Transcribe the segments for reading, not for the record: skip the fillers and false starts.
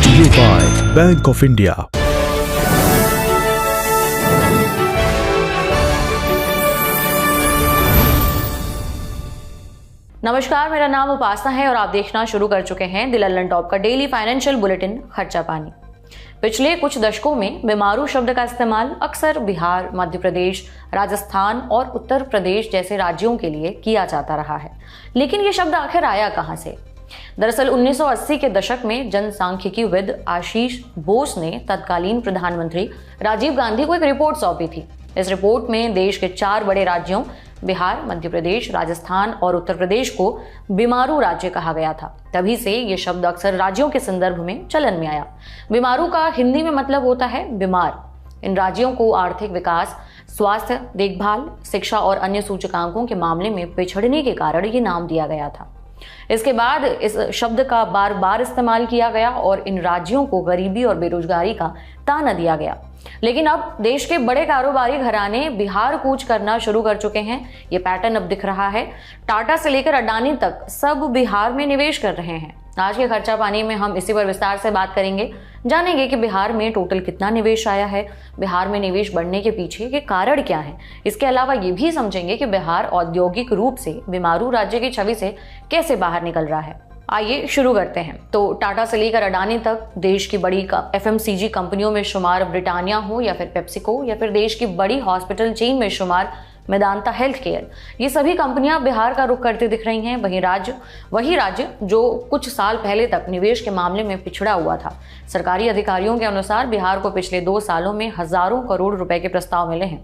brought to you by Bank of India. नमस्कार, मेरा नाम उपासना है और आप देखना शुरू कर चुके हैं द लल्लन टॉप का डेली फाइनेंशियल बुलेटिन खर्चा पानी। पिछले कुछ दशकों में बीमारू शब्द का इस्तेमाल अक्सर बिहार, मध्य प्रदेश, राजस्थान और उत्तर प्रदेश जैसे राज्यों के लिए किया जाता रहा है। लेकिन ये शब्द आखिर आया कहां से? दरअसल 1980 के दशक में जनसांख्यिकीविद आशीष बोस ने तत्कालीन प्रधानमंत्री राजीव गांधी को एक रिपोर्ट सौंपी थी। इस रिपोर्ट में देश के 4 बड़े राज्यों बिहार, मध्य प्रदेश, राजस्थान और उत्तर प्रदेश को बीमारू राज्य कहा गया था। तभी से ये शब्द अक्सर राज्यों के संदर्भ में चलन में आया। बीमारू का हिंदी में मतलब होता है बीमार। इन राज्यों को आर्थिक विकास, स्वास्थ्य देखभाल, शिक्षा और अन्य सूचकांकों के मामले में पिछड़ने के कारण ये नाम दिया गया था। इसके बाद इस शब्द का बार बार इस्तेमाल किया गया और इन राज्यों को गरीबी और बेरोजगारी का ताना दिया गया। लेकिन अब देश के बड़े कारोबारी घराने बिहार कूच करना शुरू कर चुके हैं। ये पैटर्न अब दिख रहा है। टाटा से लेकर अडानी तक सब बिहार में निवेश कर रहे हैं। आज के खर्चा पानी में हम इसी पर विस्तार से बात करेंगे। जानेंगे कि बिहार में टोटल कितना निवेश आया है, बिहार में निवेश बढ़ने के पीछे के कारण क्या हैं। इसके अलावा ये भी समझेंगे कि बिहार औद्योगिक रूप से बीमारू राज्य की छवि से कैसे बाहर निकल रहा है। आइए शुरू करते हैं। तो टाटा से लेकर अडानी तक देश की बड़ी FMCG कंपनियों में शुमार ब्रिटानिया हो या फिर पेप्सिको या फिर देश की बड़ी हॉस्पिटल चेन में शुमार मेदांता हेल्थ केयर, ये सभी कंपनियां बिहार का रुख करते दिख रही हैं। वही राज्य जो कुछ साल पहले तक निवेश के मामले में पिछड़ा हुआ था। सरकारी अधिकारियों के अनुसार बिहार को पिछले 2 सालों में हजारों करोड़ रुपए के प्रस्ताव मिले हैं।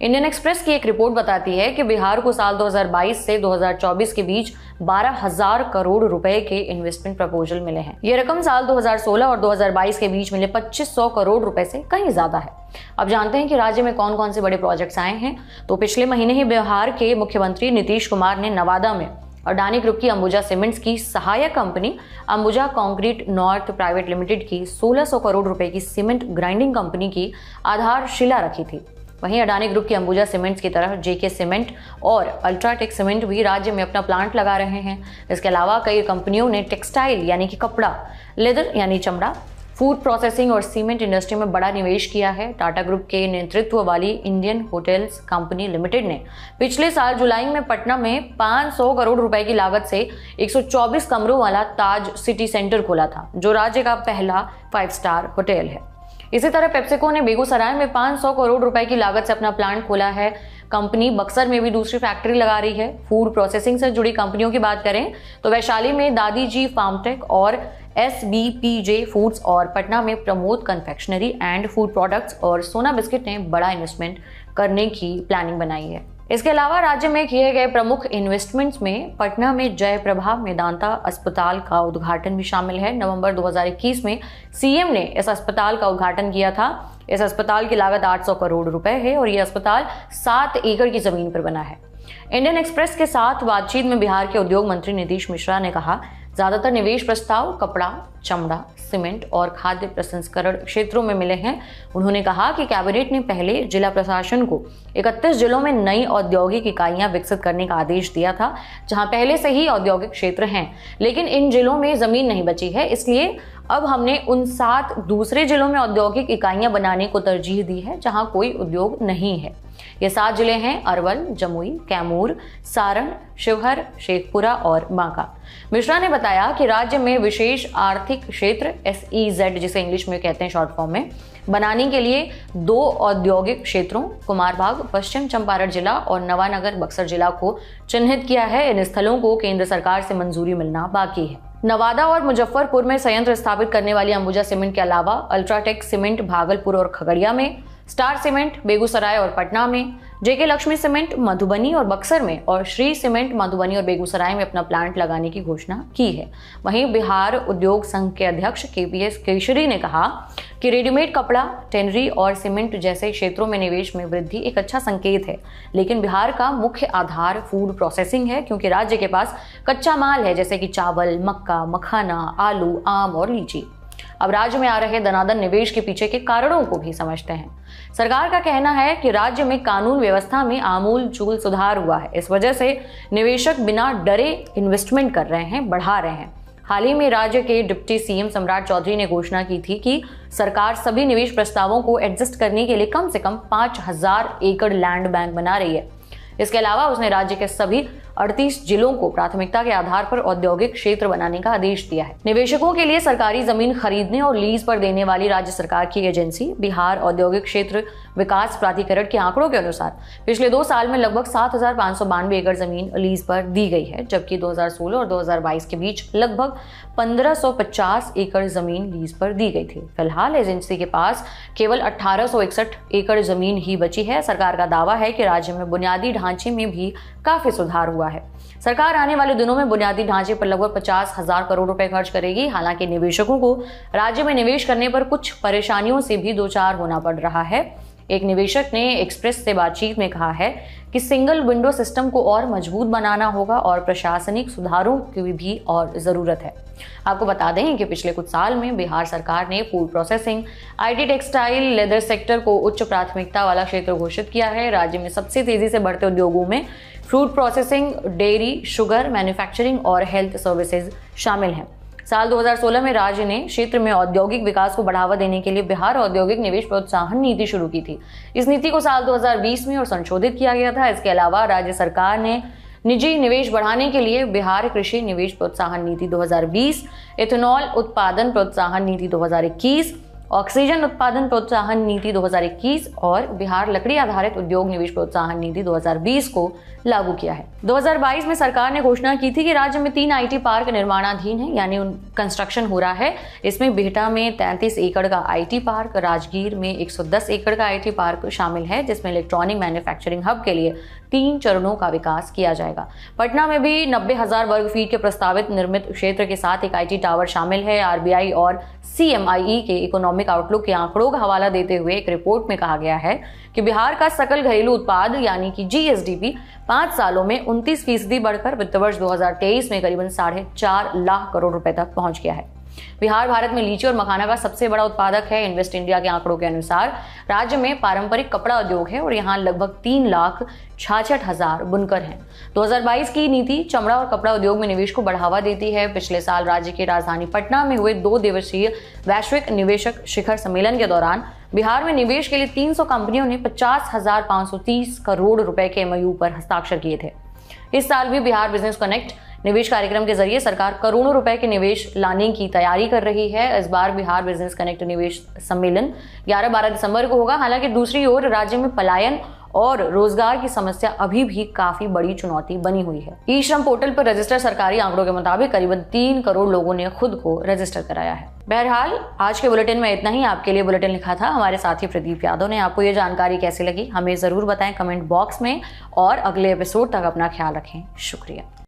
इंडियन एक्सप्रेस की एक रिपोर्ट बताती है कि बिहार को साल 2022 से 2024 के बीच 12,000 करोड़ रुपए के इन्वेस्टमेंट प्रपोजल मिले हैं। ये रकम साल 2016 और 2022 के बीच मिले 2500 करोड़ रुपए से कहीं ज्यादा है। अब जानते हैं कि राज्य में कौन कौन से बड़े प्रोजेक्ट्स आए हैं। तो पिछले महीने ही बिहार के मुख्यमंत्री नीतीश कुमार ने नवादा में अडानी ग्रुप की अंबुजा सीमेंट्स की सहायक company Ambuja concrete north private limited की 1600 करोड़ रुपए की सीमेंट ग्राइंडिंग कंपनी की आधारशिला रखी थी। वहीं अडानी ग्रुप की अंबुजा सीमेंट्स की तरह JK सीमेंट और अल्ट्राटेक सीमेंट भी राज्य में अपना प्लांट लगा रहे हैं। इसके अलावा कई कंपनियों ने टेक्सटाइल यानी कि कपड़ा, लेदर यानी चमड़ा, फूड प्रोसेसिंग और सीमेंट इंडस्ट्री में बड़ा निवेश किया है। टाटा ग्रुप के नेतृत्व वाली इंडियन होटल्स कंपनी लिमिटेड ने पिछले साल जुलाई में पटना में 500 करोड़ रुपए की लागत से 124 कमरों वाला ताज सिटी सेंटर खोला था, जो राज्य का पहला 5 स्टार होटल है। इसी तरह पेप्सिको ने बेगूसराय में 500 करोड़ रुपए की लागत से अपना प्लांट खोला है। कंपनी बक्सर में भी दूसरी फैक्ट्री लगा रही है। फूड प्रोसेसिंग से जुड़ी कंपनियों की बात करें तो वैशाली में दादी जी फार्मटेक और SBPJ फूड्स और पटना में Pramod confectionery and food products और सोना बिस्किट ने बड़ा इन्वेस्टमेंट करने की प्लानिंग बनाई है। इसके अलावा राज्य में किए गए प्रमुख इन्वेस्टमेंट्स में पटना में जयप्रभा मेदांता अस्पताल का उद्घाटन भी शामिल है। नवंबर 2021 में CM ने इस अस्पताल का उद्घाटन किया था। इस अस्पताल की लागत 800 करोड़ रुपए है और यह अस्पताल 7 एकड़ की जमीन पर बना है। इंडियन एक्सप्रेस के साथ बातचीत में बिहार के उद्योग मंत्री नीतीश मिश्रा ने कहा, ज्यादातर निवेश प्रस्ताव कपड़ा, चमड़ा, सीमेंट और खाद्य प्रसंस्करण क्षेत्रों में मिले हैं। उन्होंने कहा कि कैबिनेट ने पहले जिला प्रशासन को 31 जिलों में नई औद्योगिक इकाइयां विकसित करने का आदेश दिया था, जहां पहले से ही औद्योगिक क्षेत्र हैं, लेकिन इन जिलों में जमीन नहीं बची है। इसलिए अब हमने उन 7 दूसरे जिलों में औद्योगिक इकाइयां बनाने को तरजीह दी है जहां कोई उद्योग नहीं है। ये 7 जिले हैं अरवल, जमुई, कैमूर, सारण, शिवहर, शेखपुरा और बांका। मिश्रा ने बताया कि राज्य में विशेष आर्थिक क्षेत्र SEZ, जिसे इंग्लिश में कहते हैं शॉर्ट फॉर्म में, बनाने के लिए 2 औद्योगिक क्षेत्रों कुमारबाग पश्चिम चंपारण जिला और नवानगर बक्सर जिला को चिन्हित किया है। इन स्थलों को केंद्र सरकार से मंजूरी मिलना बाकी है। नवादा और मुजफ्फरपुर में संयंत्र स्थापित करने वाली अंबुजा सीमेंट के अलावा अल्ट्राटेक सीमेंट भागलपुर और खगड़िया में, स्टार सीमेंट बेगूसराय और पटना में, JK लक्ष्मी सीमेंट मधुबनी और बक्सर में और श्री सीमेंट मधुबनी और बेगूसराय में अपना प्लांट लगाने की घोषणा की है। वहीं बिहार उद्योग संघ के अध्यक्ष KPS केशरी ने कहा कि रेडीमेड कपड़ा, टेनरी और सीमेंट जैसे क्षेत्रों में निवेश में वृद्धि एक अच्छा संकेत है, लेकिन बिहार का मुख्य आधार फूड प्रोसेसिंग है, क्योंकि राज्य के पास कच्चा माल है जैसे कि चावल, मक्का, मखाना, आलू, आम और लीची। अब राज्य में आ रहे दनादन निवेश के पीछे के कारणों को भी समझते हैं। सरकार का कहना है कि राज्य में कानून व्यवस्था में आमूल-चूल सुधार हुआ है। इस वजह से निवेशक बिना डरे इन्वेस्टमेंट कर रहे हैं, बढ़ा रहे हैं। हाल ही में राज्य के डिप्टी सीएम सम्राट चौधरी ने घोषणा की थी कि सरकार सभी निवेश प्रस्तावों को एडजस्ट करने के लिए कम से कम 5000 एकड़ लैंड बैंक बना रही है। इसके अलावा उसने राज्य के सभी 38 जिलों को प्राथमिकता के आधार पर औद्योगिक क्षेत्र बनाने का आदेश दिया है। निवेशकों के लिए सरकारी जमीन खरीदने और लीज पर देने वाली राज्य सरकार की एजेंसी बिहार औद्योगिक क्षेत्र विकास प्राधिकरण के आंकड़ों के अनुसार पिछले 2 साल में लगभग 7592 एकड़ जमीन लीज पर दी गई है, जबकि 2016 और 2022 के बीच लगभग 1550 एकड़ जमीन लीज पर दी गई थी। फिलहाल एजेंसी के पास केवल 1861 एकड़ जमीन ही बची है। सरकार का दावा है कि राज्य में बुनियादी ढांचे में भी काफी सुधार हुआ है। सरकार आने वाले दिनों में बुनियादी ढांचे पर लगभग 50,000 करोड़ रुपए खर्च करेगी। हालांकि निवेशकों को राज्य में निवेश करने पर कुछ परेशानियों से भी दो चार होना पड़ रहा है। एक निवेशक ने एक्सप्रेस से बातचीत में कहा है कि सिंगल विंडो सिस्टम को और मजबूत बनाना होगा और प्रशासनिक सुधारों की भी और जरूरत है। आपको बता दें कि पिछले कुछ साल में बिहार सरकार ने food processing, IT, textile, leather sector को उच्च प्राथमिकता वाला क्षेत्र घोषित किया है। राज्य में सबसे तेजी से बढ़ते उद्योगों में food processing, dairy, sugar manufacturing और हेल्थ सर्विसेज शामिल हैं। साल 2016 में राज्य ने क्षेत्र में औद्योगिक विकास को बढ़ावा देने के लिए बिहार औद्योगिक निवेश प्रोत्साहन नीति शुरू की थी। इस नीति को साल 2020 में और संशोधित किया गया था। इसके अलावा राज्य सरकार ने निजी निवेश बढ़ाने के लिए बिहार कृषि निवेश प्रोत्साहन नीति 2020, इथेनॉल उत्पादन प्रोत्साहन नीति 2021, ऑक्सीजन उत्पादन प्रोत्साहन नीति 2021 और बिहार लकड़ी आधारित उद्योग निवेश प्रोत्साहन नीति 2020 को लागू किया है। 2022 में सरकार ने घोषणा की थी कि राज्य में 3 आईटी पार्क निर्माणाधीन है, यानी कंस्ट्रक्शन हो रहा है। इसमें बिहटा में 33 एकड़ का आईटी पार्क, राजगीर में 110 एकड़ का आईटी पार्क शामिल है, जिसमें इलेक्ट्रॉनिक मैन्युफैक्चरिंग हब के लिए 3 चरणों का विकास किया जाएगा। पटना में भी 90,000 वर्ग फीट के प्रस्तावित निर्मित क्षेत्र के साथ एक आईटी टावर शामिल है। आरबीआई और CMIE के इकोनॉमिक आउटलुक के आंकड़ों का हवाला देते हुए एक रिपोर्ट में कहा गया है कि बिहार का सकल घरेलू उत्पाद यानी कि GSDP 5 सालों में 29% बढ़कर वित्त वर्ष 2023 में करीबन 4.5 लाख करोड़ रुपए तक पहुंच गया है। बिहार भारत में लीची और मखाना का सबसे बड़ा उत्पादक है। इन्वेस्ट इंडिया के आंकड़ों के अनुसार राज्य में पारंपरिक कपड़ा उद्योग है और यहाँ लगभग 3,66,000 बुनकर हैं। 2022 की नीति चमड़ा और कपड़ा उद्योग में निवेश को बढ़ावा देती है। पिछले साल राज्य की राजधानी पटना में हुए 2 दिवसीय वैश्विक निवेशक शिखर सम्मेलन के दौरान बिहार में निवेश के लिए 300 कंपनियों ने 50,530 करोड़ रुपए के MOU पर हस्ताक्षर किए थे। इस साल भी बिहार बिजनेस कनेक्ट निवेश कार्यक्रम के जरिए सरकार करोड़ों रुपए के निवेश लाने की तैयारी कर रही है। इस बार बिहार बिजनेस कनेक्ट निवेश सम्मेलन 11-12 दिसंबर को होगा। हालांकि दूसरी ओर राज्य में पलायन और रोजगार की समस्या अभी भी काफी बड़ी चुनौती बनी हुई है। ई श्रम पोर्टल पर रजिस्टर सरकारी आंकड़ों के मुताबिक करीबन 3 करोड़ लोगों ने खुद को रजिस्टर कराया है। बहरहाल आज के बुलेटिन में इतना ही। आपके लिए बुलेटिन लिखा था हमारे साथी प्रदीप यादव ने। आपको ये जानकारी कैसी लगी हमें जरूर बताएं कमेंट बॉक्स में और अगले एपिसोड तक अपना ख्याल रखें। शुक्रिया।